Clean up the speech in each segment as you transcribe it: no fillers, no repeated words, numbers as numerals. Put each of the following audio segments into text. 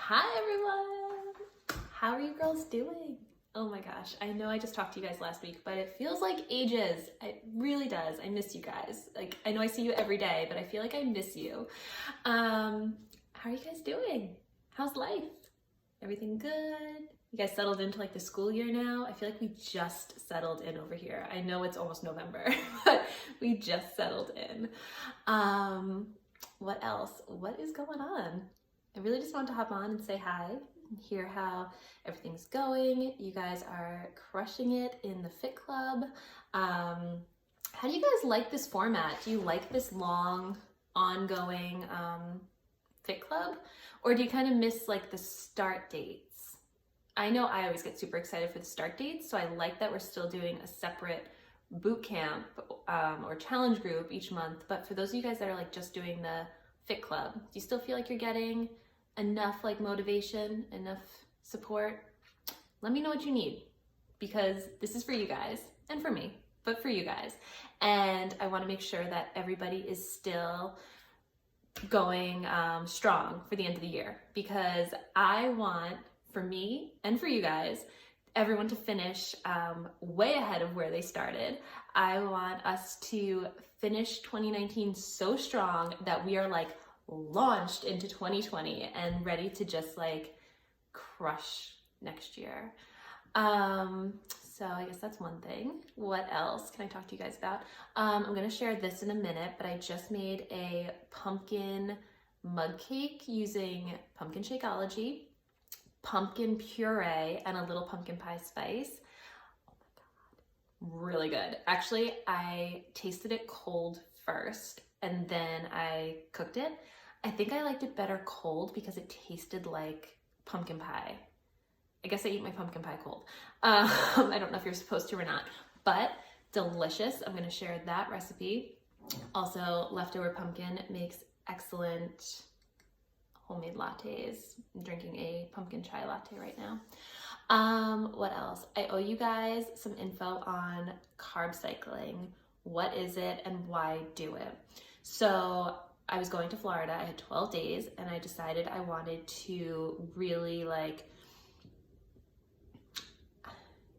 Hi everyone! How are you girls doing? Oh my gosh, I know I just talked to you guys last week, but it feels like ages. It really does. I miss you guys. Like, I know I see you every day, but I feel like I miss you. How are you guys doing? How's life? Everything good? You guys settled into like the school year now? I feel like we just settled in over here. I know it's almost November, but we just settled in. What else? What is going on? I really just wanted to hop on and say hi and hear how everything's going. You guys are crushing it in the Fit Club. How do you guys like this format? Do you like this long, ongoing Fit Club? Or do you kind of miss like the start dates? I know I always get super excited for the start dates, so I like that we're still doing a separate boot camp or challenge group each month. But for those of you guys that are like just doing the Fit Club, do you still feel like you're getting enough like motivation, enough support? Let me know what you need, because this is for you guys and for me, but for you guys. And I want to make sure that everybody is still going strong for the end of the year, because I want, for me and for you guys, everyone to finish way ahead of where they started. I want us to finish 2019 so strong that we are like launched into 2020 and ready to just like crush next year. So I guess that's one thing. What else can I talk to you guys about? I'm gonna share this in a minute, but I just made a pumpkin mug cake using Pumpkin Shakeology, pumpkin puree, and a little pumpkin pie spice. Oh my God, really good. Actually, I tasted it cold first and then I cooked it. I think I liked it better cold because it tasted like pumpkin pie. I guess I eat my pumpkin pie cold. I don't know if you're supposed to or not, but delicious. I'm gonna share that recipe. Also, leftover pumpkin makes excellent homemade lattes. I'm drinking a pumpkin chai latte right now. What else? I owe you guys some info on carb cycling. What is it and why do it? So I was going to Florida. I had 12 days and I decided I wanted to really like,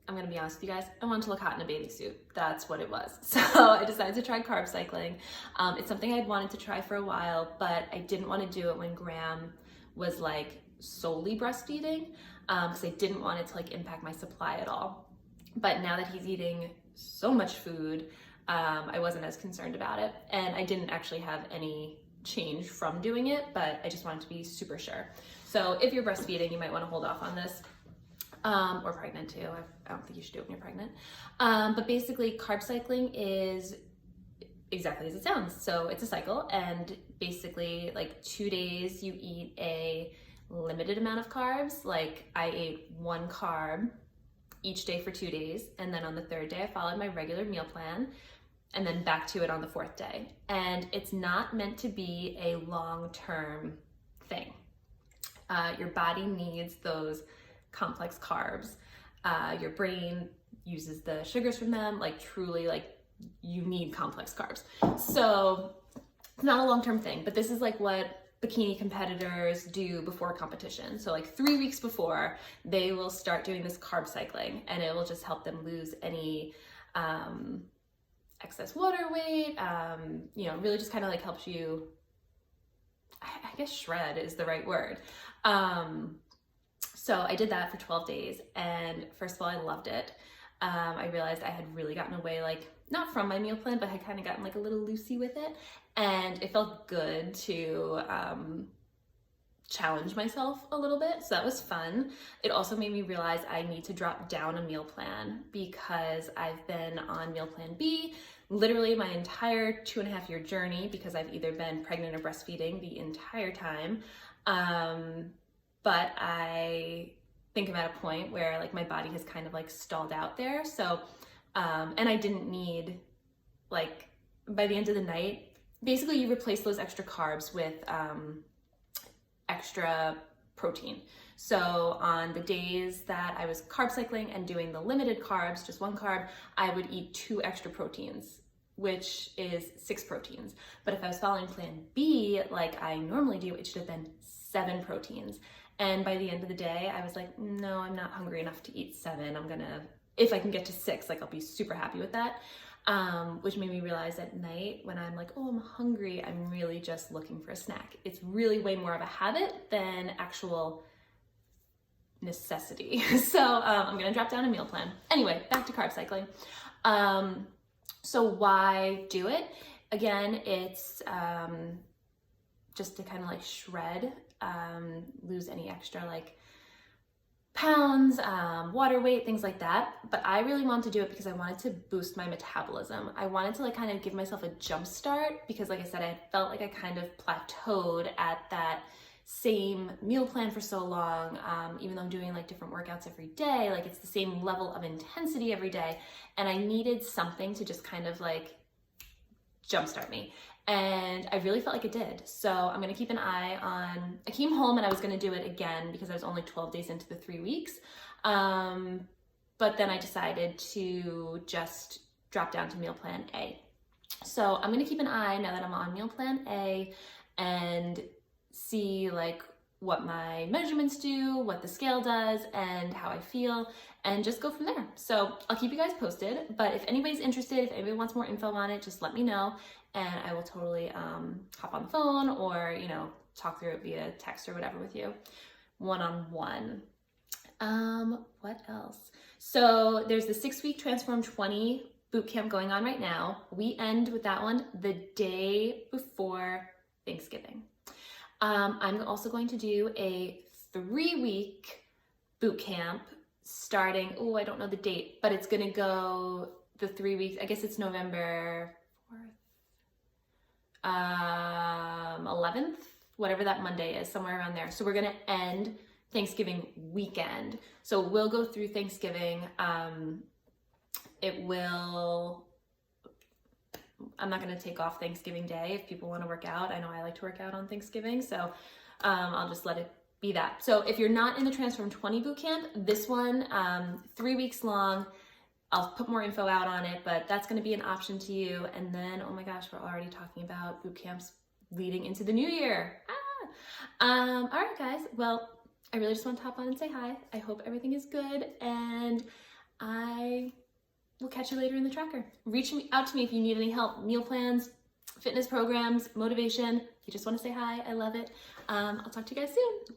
I'm gonna be honest with you guys, I wanted to look hot in a bathing suit. That's what it was. So I decided to try carb cycling. It's something I'd wanted to try for a while, but I didn't want to do it when Graham was like solely breastfeeding, because I didn't want it to like impact my supply at all. But now that he's eating so much food, I wasn't as concerned about it. And I didn't actually have any change from doing it, but I just wanted to be super sure. So if you're breastfeeding, you might want to hold off on this. Or pregnant too. I don't think you should do it when you're pregnant. But basically carb cycling is exactly as it sounds. So it's a cycle, and basically like 2 days you eat a limited amount of carbs. Like I ate 1 carb each day for 2 days. And then on the 3rd day, I followed my regular meal plan and then back to it on the 4th day. And it's not meant to be a long-term thing. Your body needs those complex carbs. Your brain uses the sugars from them, like truly, like you need complex carbs. So it's not a long-term thing, but this is like what bikini competitors do before a competition. So like 3 weeks before, they will start doing this carb cycling, and it will just help them lose any excess water weight. You know, really just kind of like helps you, I guess shred is the right word. So I did that for 12 days, and first of all, I loved it. I realized I had really gotten away, like not from my meal plan, but had kind of gotten like a little loosey with it, and it felt good to challenge myself a little bit. So that was fun. It also made me realize I need to drop down a meal plan, because I've been on meal plan B literally my entire 2.5-year journey, because I've either been pregnant or breastfeeding the entire time. But I think I'm at a point where like my body has kind of like stalled out there. So, and I didn't need, like by the end of the night, basically you replace those extra carbs with extra protein. So on the days that I was carb cycling and doing the limited carbs, just 1 carb, I would eat 2 extra proteins, which is 6 proteins. But if I was following plan B, like I normally do, it should have been 7 proteins. And by the end of the day, I was like, no, I'm not hungry enough to eat 7. I'm gonna, if I can get to 6, like I'll be super happy with that. Which made me realize at night when I'm like, oh, I'm hungry, I'm really just looking for a snack. It's really way more of a habit than actual necessity. So I'm gonna drop down a meal plan. Anyway, back to carb cycling. So why do it? Again, it's just to kind of like shred, lose any extra like pounds, water weight, things like that. But I really wanted to do it because I wanted to boost my metabolism. I wanted to like kind of give myself a jump start because like I said, I felt like I kind of plateaued at that same meal plan for so long, even though I'm doing like different workouts every day, like it's the same level of intensity every day. And I needed something to just kind of like jumpstart me. And I really felt like it did. So I'm gonna keep an eye on, I came home and I was gonna do it again because I was only 12 days into the 3 weeks. But then I decided to just drop down to meal plan A. So I'm gonna keep an eye now that I'm on meal plan A and see like what my measurements do, what the scale does, and how I feel, and just go from there. So I'll keep you guys posted, but if anybody's interested, if anybody wants more info on it, just let me know, and I will totally hop on the phone or, you know, talk through it via text or whatever with you, one-on-one. What else? So there's the 6-week Transform 20 boot camp going on right now. We end with that one the day before Thanksgiving. I'm also going to do a 3-week boot camp starting, oh, I don't know the date, but it's gonna go the 3 weeks, I guess it's November 4th, 11th, whatever that Monday is, somewhere around there. So we're gonna end Thanksgiving weekend. So we'll go through Thanksgiving. I'm not going to take off Thanksgiving Day if people want to work out. I know I like to work out on Thanksgiving, so I'll just let it be that. So if you're not in the Transform 20 bootcamp, this one, 3 weeks long, I'll put more info out on it, but that's going to be an option to you. And then, oh my gosh, we're already talking about boot camps leading into the new year. All right, guys. Well, I really just want to hop on and say hi. I hope everything is good, and we'll catch you later in the tracker. Reach out to me if you need any help. Meal plans, fitness programs, motivation. If you just want to say hi, I love it. I'll talk to you guys soon.